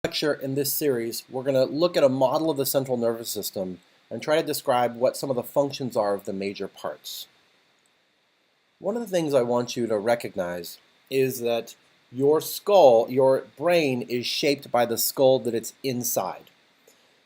Lecture in this series, we're going to look at a model of the central nervous system and try to describe what some of the functions are of the major parts. One of the things I want you to recognize is that your skull, your brain, is shaped by the skull that it's inside.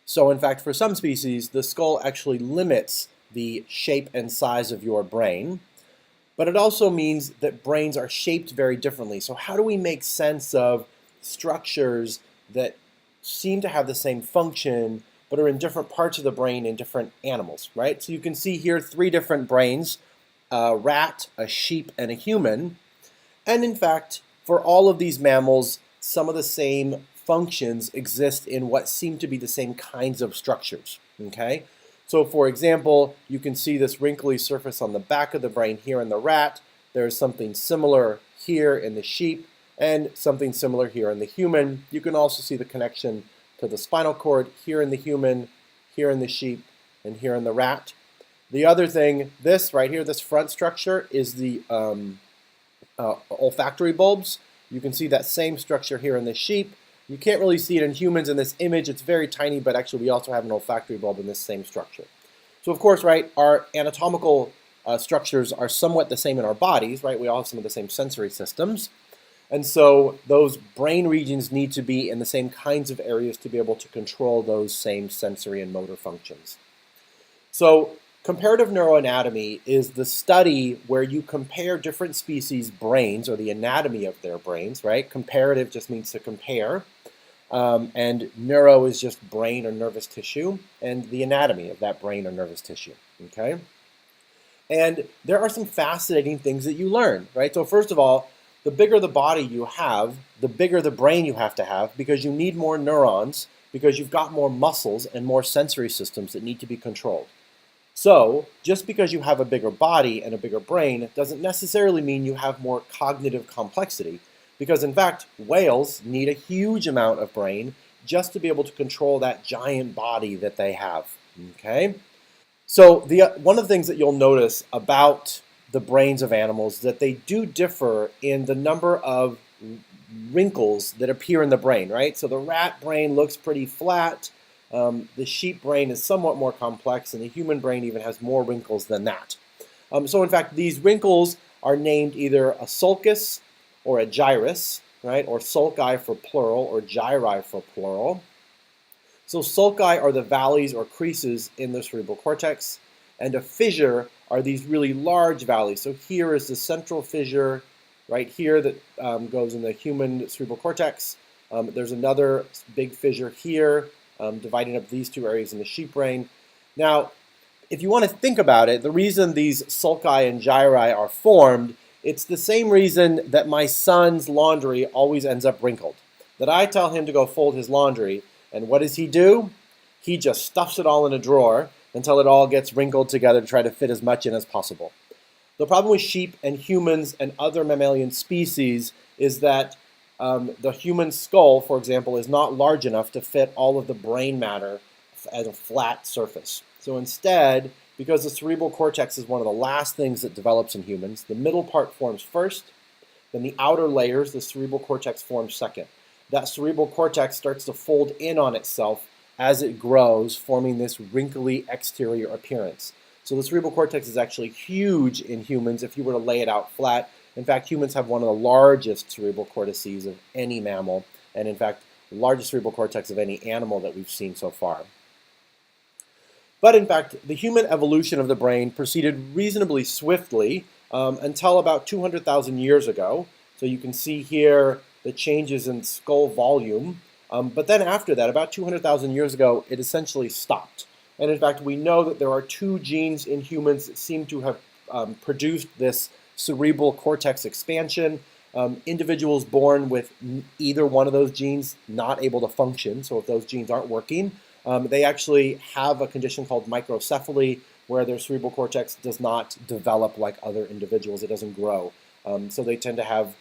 So in fact, for some species, the skull actually limits the shape and size of your brain, but it also means that brains are shaped very differently. So how do we make sense of structures that seem to have the same function but are in different parts of the brain in different animals, right? So you can see here 3 different brains, a rat, a sheep, and a human. And in fact, for all of these mammals, some of the same functions exist in what seem to be the same kinds of structures, okay? So for example, you can see this wrinkly surface on the back of the brain here in the rat. There's something similar here in the sheep, and something similar here in the human. You can also see the connection to the spinal cord here in the human, here in the sheep, and here in the rat. The other thing, this right here, this front structure is the olfactory bulbs. You can see that same structure here in the sheep. You can't really see it in humans in this image. It's very tiny, but actually we also have an olfactory bulb in this same structure. So of course, right, our anatomical structures are somewhat the same in our bodies, right? We all have some of the same sensory systems. And so those brain regions need to be in the same kinds of areas to be able to control those same sensory and motor functions. So comparative neuroanatomy is the study where you compare different species' brains, or the anatomy of their brains, right? Comparative just means to compare. And neuro is just brain or nervous tissue, and the anatomy of that brain or nervous tissue, okay? And there are some fascinating things that you learn, right? So first of all, the bigger the body you have, the bigger the brain you have to have, because you need more neurons, because you've got more muscles and more sensory systems that need to be controlled. So just because you have a bigger body and a bigger brain doesn't necessarily mean you have more cognitive complexity, because in fact, whales need a huge amount of brain just to be able to control that giant body that they have, okay? So one of the things that you'll notice about the brains of animals is that they do differ in the number of wrinkles that appear in the brain, right? So the rat brain looks pretty flat. The sheep brain is somewhat more complex, and the human brain even has more wrinkles than that. So in fact, these wrinkles are named either a sulcus or a gyrus, right? Or sulci for plural, or gyri for plural. So sulci are the valleys or creases in the cerebral cortex, and a fissure are these really large valleys. So here is the central fissure right here that goes in the human cerebral cortex. There's another big fissure here, dividing up these 2 areas in the sheep brain. Now, if you want to think about it, the reason these sulci and gyri are formed, it's the same reason that my son's laundry always ends up wrinkled. That I tell him to go fold his laundry, and what does he do? He just stuffs it all in a drawer until it all gets wrinkled together to try to fit as much in as possible. The problem with sheep and humans and other mammalian species is that the human skull, for example, is not large enough to fit all of the brain matter as a flat surface. So instead, because the cerebral cortex is one of the last things that develops in humans, the middle part forms first, then the outer layers, the cerebral cortex, forms second. That cerebral cortex starts to fold in on itself as it grows, forming this wrinkly exterior appearance. So the cerebral cortex is actually huge in humans if you were to lay it out flat. In fact, humans have one of the largest cerebral cortices of any mammal, and in fact, the largest cerebral cortex of any animal that we've seen so far. But in fact, the human evolution of the brain proceeded reasonably swiftly until about 200,000 years ago. So you can see here the changes in skull volume. But then after that, about 200,000 years ago, it essentially stopped. And in fact, we know that there are 2 genes in humans that seem to have produced this cerebral cortex expansion. Individuals born with either one of those genes not able to function, so if those genes aren't working, they actually have a condition called microcephaly, where their cerebral cortex does not develop like other individuals. It doesn't grow. So they tend to have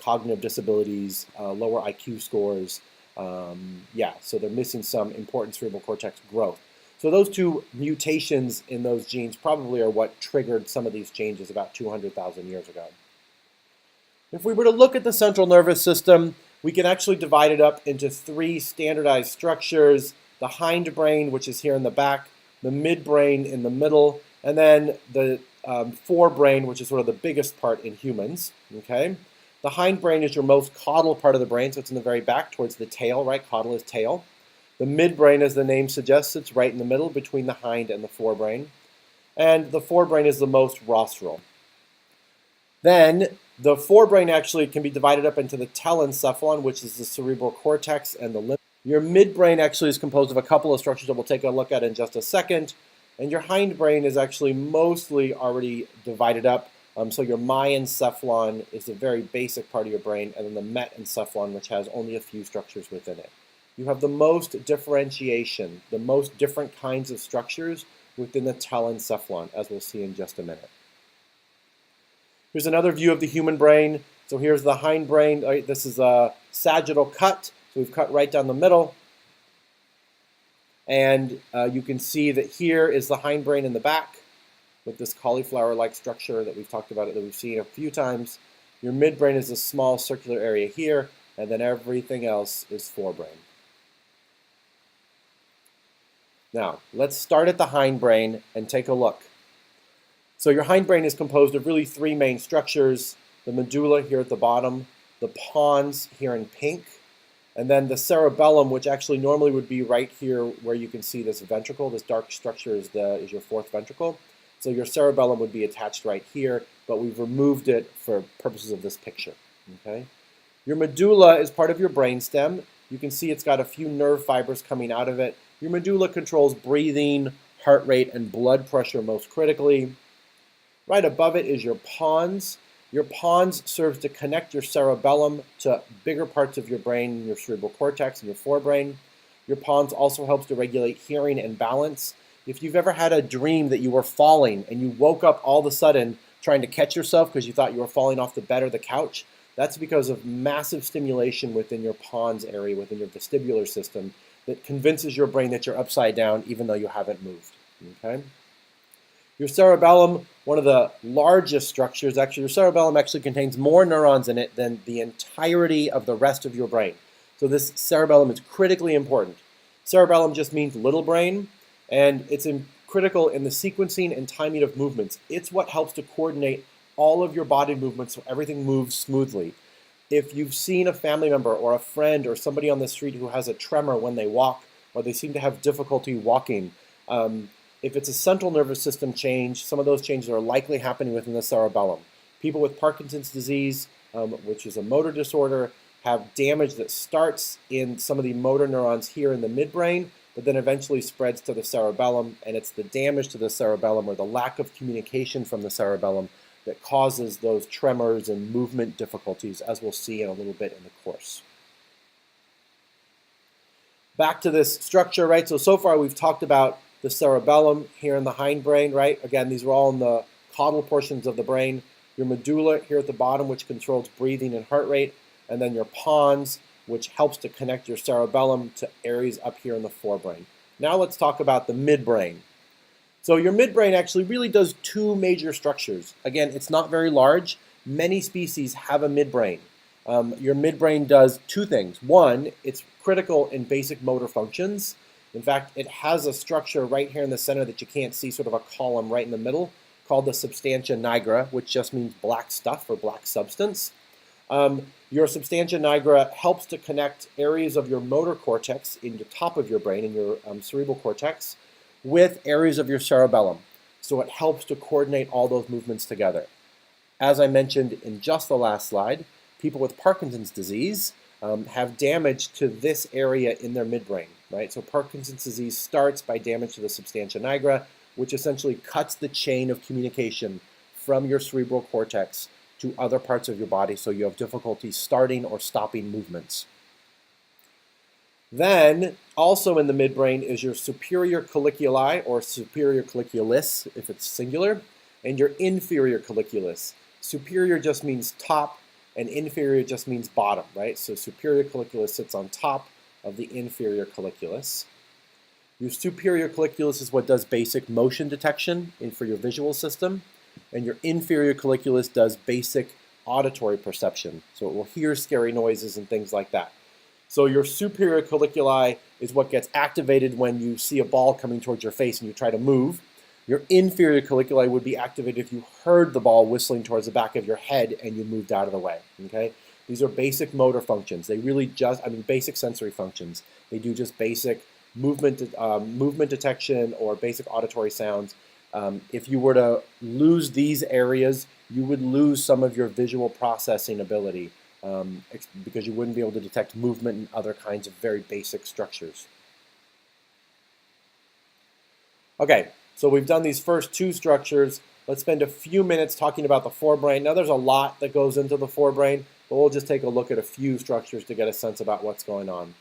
cognitive disabilities, lower IQ scores. So they're missing some important cerebral cortex growth. So those 2 mutations in those genes probably are what triggered some of these changes about 200,000 years ago. If we were to look at the central nervous system, we can actually divide it up into 3 standardized structures: the hindbrain, which is here in the back, the midbrain in the middle, and then the forebrain, which is sort of the biggest part in humans. Okay, the hindbrain is your most caudal part of the brain, so it's in the very back towards the tail, right? Caudal is tail. The midbrain, as the name suggests, it's right in the middle between the hind and the forebrain. And the forebrain is the most rostral. Then the forebrain actually can be divided up into the telencephalon, which is the cerebral cortex, and the limbic. Your midbrain actually is composed of a couple of structures that we'll take a look at in just a second. And your hindbrain is actually mostly already divided up. So your diencephalon is a very basic part of your brain, and then the metencephalon, which has only a few structures within it. You have the most differentiation, the most different kinds of structures within the telencephalon, as we'll see in just a minute. Here's another view of the human brain. So here's the hindbrain. Right? This is a sagittal cut. So we've cut right down the middle. And you can see that here is the hindbrain in the back with this cauliflower-like structure that we've talked about, that we've seen a few times. Your midbrain is a small circular area here, and then everything else is forebrain. Now, let's start at the hindbrain and take a look. So your hindbrain is composed of really 3 main structures: the medulla here at the bottom, the pons here in pink, and then the cerebellum, which actually normally would be right here where you can see this ventricle. This dark structure is your 4th ventricle. So your cerebellum would be attached right here, but we've removed it for purposes of this picture. Okay? Your medulla is part of your brainstem. You can see it's got a few nerve fibers coming out of it. Your medulla controls breathing, heart rate, and blood pressure most critically. Right above it is your pons. Your pons serves to connect your cerebellum to bigger parts of your brain, your cerebral cortex and your forebrain. Your pons also helps to regulate hearing and balance. If you've ever had a dream that you were falling and you woke up all of a sudden trying to catch yourself because you thought you were falling off the bed or the couch, that's because of massive stimulation within your pons area, within your vestibular system, that convinces your brain that you're upside down even though you haven't moved. Okay? Your cerebellum, one of the largest structures, actually your cerebellum actually contains more neurons in it than the entirety of the rest of your brain. So this cerebellum is critically important. Cerebellum just means little brain, and it's critical in the sequencing and timing of movements. It's what helps to coordinate all of your body movements so everything moves smoothly. If you've seen a family member or a friend or somebody on the street who has a tremor when they walk, or they seem to have difficulty walking, if it's a central nervous system change, some of those changes are likely happening within the cerebellum. People with Parkinson's disease, which is a motor disorder, have damage that starts in some of the motor neurons here in the midbrain, but then eventually spreads to the cerebellum, and it's the damage to the cerebellum or the lack of communication from the cerebellum that causes those tremors and movement difficulties, as we'll see in a little bit in the course. Back to this structure, right? So far we've talked about the cerebellum here in the hindbrain, right? Again, these are all in the caudal portions of the brain. Your medulla here at the bottom, which controls breathing and heart rate, and then your pons, which helps to connect your cerebellum to areas up here in the forebrain. Now let's talk about the midbrain. So your midbrain actually really does 2 major structures. Again, it's not very large. Many species have a midbrain. Your midbrain does 2 things. One, it's critical in basic motor functions. In fact, it has a structure right here in the center that you can't see, sort of a column right in the middle, called the substantia nigra, which just means black stuff or black substance. Your substantia nigra helps to connect areas of your motor cortex in the top of your brain, in your cerebral cortex, with areas of your cerebellum. So it helps to coordinate all those movements together. As I mentioned in just the last slide, people with Parkinson's disease have damage to this area in their midbrain, right? So Parkinson's disease starts by damage to the substantia nigra, which essentially cuts the chain of communication from your cerebral cortex to other parts of your body, so you have difficulty starting or stopping movements. Then, also in the midbrain is your superior colliculi, or superior colliculus, if it's singular, and your inferior colliculus. Superior just means top, and inferior just means bottom, right? So superior colliculus sits on top of the inferior colliculus. Your superior colliculus is what does basic motion detection for your visual system, and your inferior colliculus does basic auditory perception. So it will hear scary noises and things like that. So your superior colliculi is what gets activated when you see a ball coming towards your face and you try to move. Your inferior colliculi would be activated if you heard the ball whistling towards the back of your head and you moved out of the way. Okay? These are basic motor functions. They really just, basic sensory functions. They do just basic movement detection or basic auditory sounds. If you were to lose these areas, you would lose some of your visual processing ability because you wouldn't be able to detect movement and other kinds of very basic structures. Okay, so we've done these first two structures. Let's spend a few minutes talking about the forebrain. Now there's a lot that goes into the forebrain, but we'll just take a look at a few structures to get a sense about what's going on.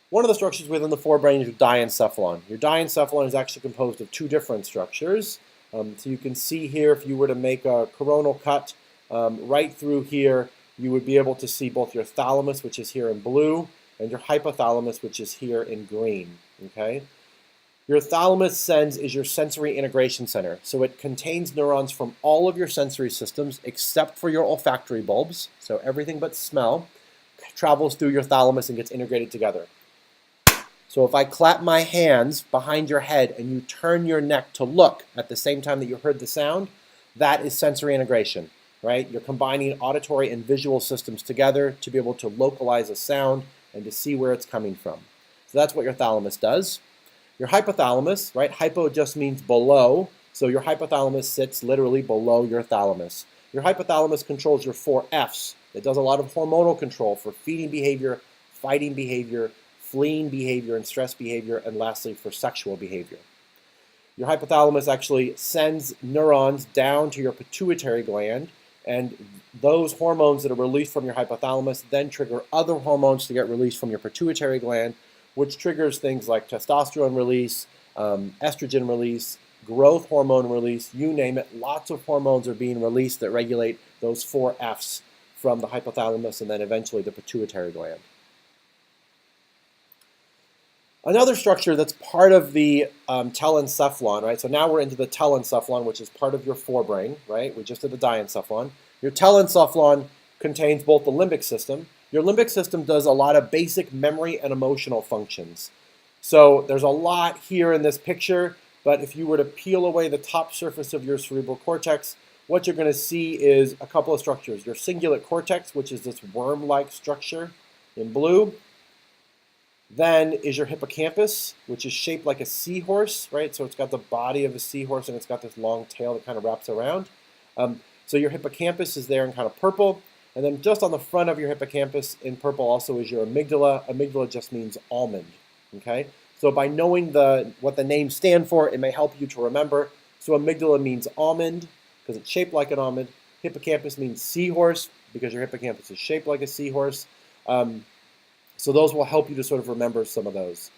One of the structures within the forebrain is your diencephalon. Your diencephalon is actually composed of two different structures. So you can see here, if you were to make a coronal cut right through here, you would be able to see both your thalamus, which is here in blue, and your hypothalamus, which is here in green. Okay? Your thalamus is your sensory integration center. So it contains neurons from all of your sensory systems except for your olfactory bulbs. So everything but smell travels through your thalamus and gets integrated together. So if I clap my hands behind your head and you turn your neck to look at the same time that you heard the sound, that is sensory integration, right? You're combining auditory and visual systems together to be able to localize a sound and to see where it's coming from. So that's what your thalamus does. Your hypothalamus, right? Hypo just means below. So your hypothalamus sits literally below your thalamus. Your hypothalamus controls your 4 F's. It does a lot of hormonal control for feeding behavior, fighting behavior, fleeing behavior, and stress behavior, and lastly for sexual behavior. Your hypothalamus actually sends neurons down to your pituitary gland, and those hormones that are released from your hypothalamus then trigger other hormones to get released from your pituitary gland, which triggers things like testosterone release, estrogen release, growth hormone release, you name it. Lots of hormones are being released that regulate those 4 F's from the hypothalamus and then eventually the pituitary gland. Another structure that's part of the telencephalon, right? So now we're into the telencephalon, which is part of your forebrain, right? We just did the diencephalon. Your telencephalon contains both the limbic system. Your limbic system does a lot of basic memory and emotional functions. So there's a lot here in this picture, but if you were to peel away the top surface of your cerebral cortex, what you're going to see is a couple of structures. Your cingulate cortex, which is this worm-like structure in blue. Then is your hippocampus, which is shaped like a seahorse, right? So it's got the body of a seahorse and it's got this long tail that kind of wraps around. So your hippocampus is there in kind of purple. And then just on the front of your hippocampus in purple also is your amygdala. Amygdala just means almond, okay? So by knowing what the names stand for, it may help you to remember. So amygdala means almond because it's shaped like an almond. Hippocampus means seahorse because your hippocampus is shaped like a seahorse. So those will help you to sort of remember some of those.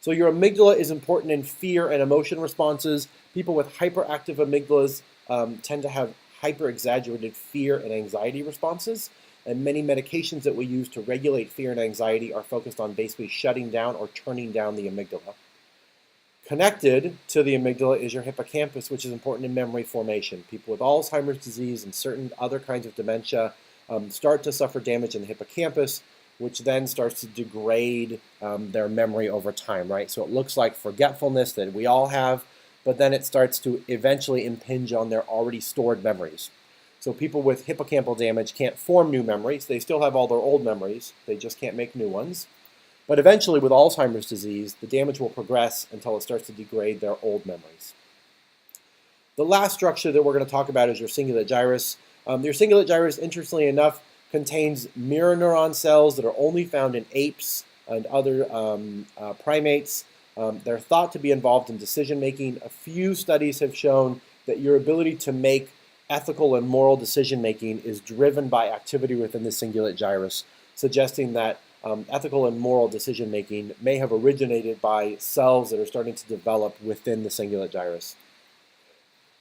So your amygdala is important in fear and emotion responses. People with hyperactive amygdalas tend to have hyper-exaggerated fear and anxiety responses. And many medications that we use to regulate fear and anxiety are focused on basically shutting down or turning down the amygdala. Connected to the amygdala is your hippocampus, which is important in memory formation. People with Alzheimer's disease and certain other kinds of dementia start to suffer damage in the hippocampus, which then starts to degrade their memory over time, right? So it looks like forgetfulness that we all have, but then it starts to eventually impinge on their already stored memories. So people with hippocampal damage can't form new memories. They still have all their old memories. They just can't make new ones. But eventually with Alzheimer's disease, the damage will progress until it starts to degrade their old memories. The last structure that we're going to talk about is your cingulate gyrus. Your cingulate gyrus, interestingly enough, contains mirror neuron cells that are only found in apes and other primates. They're thought to be involved in decision making. A few studies have shown that your ability to make ethical and moral decision making is driven by activity within the cingulate gyrus, suggesting that ethical and moral decision making may have originated by cells that are starting to develop within the cingulate gyrus.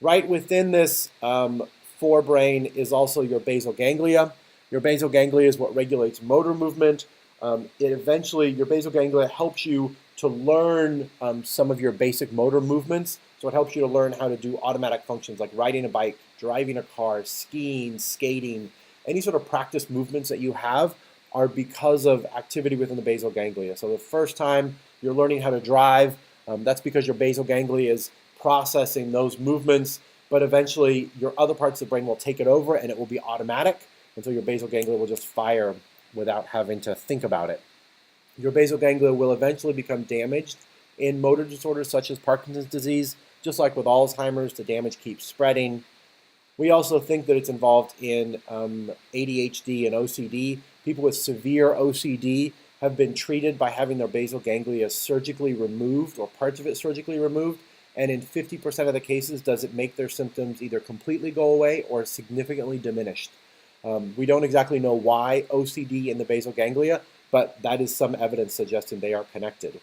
Right within this forebrain is also your basal ganglia. Your basal ganglia is what regulates motor movement. Your basal ganglia helps you to learn some of your basic motor movements. So it helps you to learn how to do automatic functions like riding a bike, driving a car, skiing, skating, any sort of practice movements that you have are because of activity within the basal ganglia. So the first time you're learning how to drive, that's because your basal ganglia is processing those movements, but eventually your other parts of the brain will take it over and it will be automatic, and so your basal ganglia will just fire without having to think about it. Your basal ganglia will eventually become damaged in motor disorders such as Parkinson's disease. Just like with Alzheimer's, the damage keeps spreading. We also think that it's involved in ADHD and OCD. People with severe OCD have been treated by having their basal ganglia surgically removed or parts of it surgically removed. And in 50% of the cases, does it make their symptoms either completely go away or significantly diminished. We don't exactly know why OCD in the basal ganglia, but that is some evidence suggesting they are connected.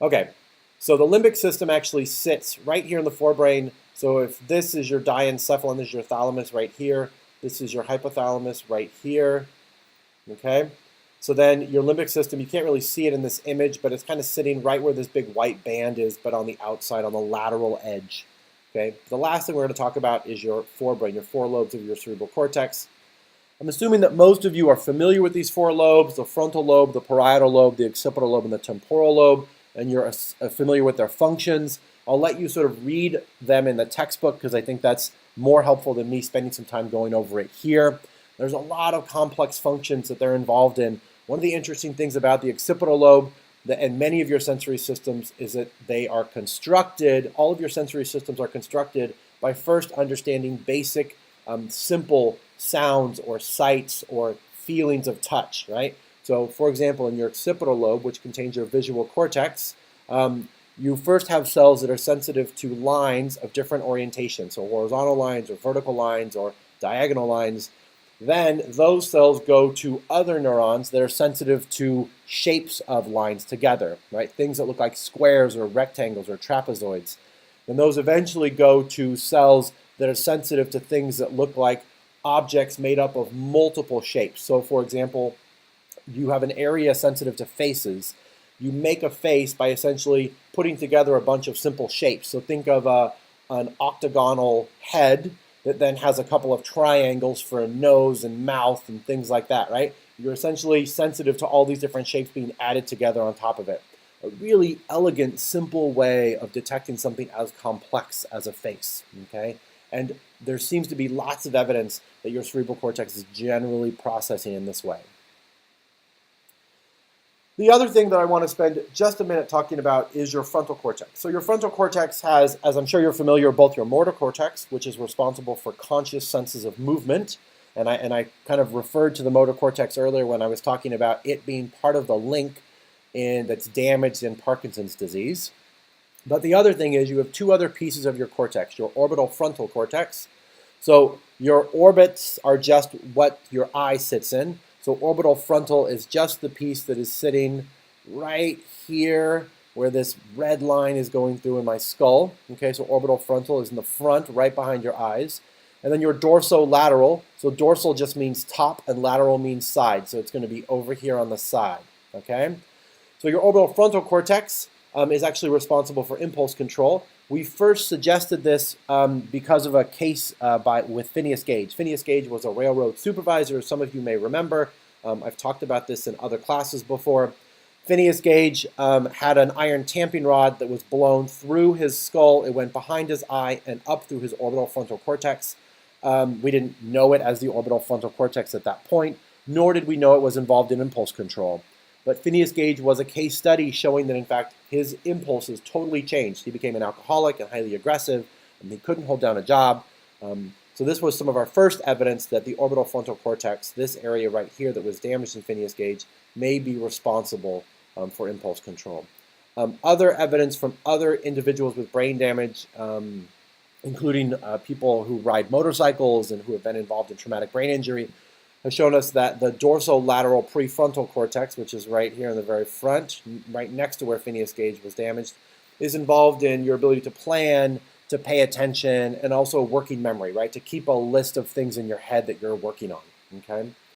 Okay, so the limbic system actually sits right here in the forebrain. So if this is your diencephalon, this is your thalamus right here. This is your hypothalamus right here. Okay, so then your limbic system, you can't really see it in this image, but it's kind of sitting right where this big white band is, but on the outside, on the lateral edge. Okay, the last thing we're going to talk about is your forebrain, your four lobes of your cerebral cortex. I'm assuming that most of you are familiar with these four lobes, the frontal lobe, the parietal lobe, the occipital lobe, and the temporal lobe, and you're familiar with their functions. I'll let you sort of read them in the textbook because I think that's more helpful than me spending some time going over it here. There's a lot of complex functions that they're involved in. One of the interesting things about the occipital lobe and many of your sensory systems is that they are constructed, all of your sensory systems are constructed by first understanding basic, simple sounds or sights or feelings of touch, right? So, for example, in your occipital lobe, which contains your visual cortex, you first have cells that are sensitive to lines of different orientation, so horizontal lines or vertical lines or diagonal lines. Then those cells go to other neurons that are sensitive to shapes of lines together, right? Things that look like squares or rectangles or trapezoids. And those eventually go to cells that are sensitive to things that look like objects made up of multiple shapes. So, for example, you have an area sensitive to faces. You make a face by essentially putting together a bunch of simple shapes. So think of an octagonal head that then has a couple of triangles for a nose and mouth and things like that, right? You're essentially sensitive to all these different shapes being added together on top of it. A really elegant, simple way of detecting something as complex as a face, okay? And there seems to be lots of evidence that your cerebral cortex is generally processing in this way. The other thing that I want to spend just a minute talking about is your frontal cortex. So your frontal cortex has, as I'm sure you're familiar, both your motor cortex, which is responsible for conscious senses of movement, and I kind of referred to the motor cortex earlier when I was talking about it being part of the link that's damaged in Parkinson's disease. But the other thing is you have two other pieces of your cortex, your orbital frontal cortex. So your orbits are just what your eye sits in. So orbital frontal is just the piece that is sitting right here where this red line is going through in my skull. Okay, so orbital frontal is in the front, right behind your eyes. And then your dorsolateral, so dorsal just means top and lateral means side. So it's going to be over here on the side. Okay, so your orbital frontal cortex is actually responsible for impulse control. We first suggested this because of a case with Phineas Gage. Phineas Gage was a railroad supervisor, some of you may remember. I've talked about this in other classes before. Phineas Gage had an iron tamping rod that was blown through his skull. It went behind his eye and up through his orbital frontal cortex. We didn't know it as the orbital frontal cortex at that point, nor did we know it was involved in impulse control. But Phineas Gage was a case study showing that, in fact, his impulses totally changed. He became an alcoholic and highly aggressive, and he couldn't hold down a job. So this was some of our first evidence that the orbital frontal cortex, this area right here that was damaged in Phineas Gage, may be responsible for impulse control. Other evidence from other individuals with brain damage, including people who ride motorcycles and who have been involved in traumatic brain injury, has shown us that the dorsolateral prefrontal cortex, which is right here in the very front, right next to where Phineas Gage was damaged, is involved in your ability to plan, to pay attention, and also working memory, right? To keep a list of things in your head that you're working on, okay?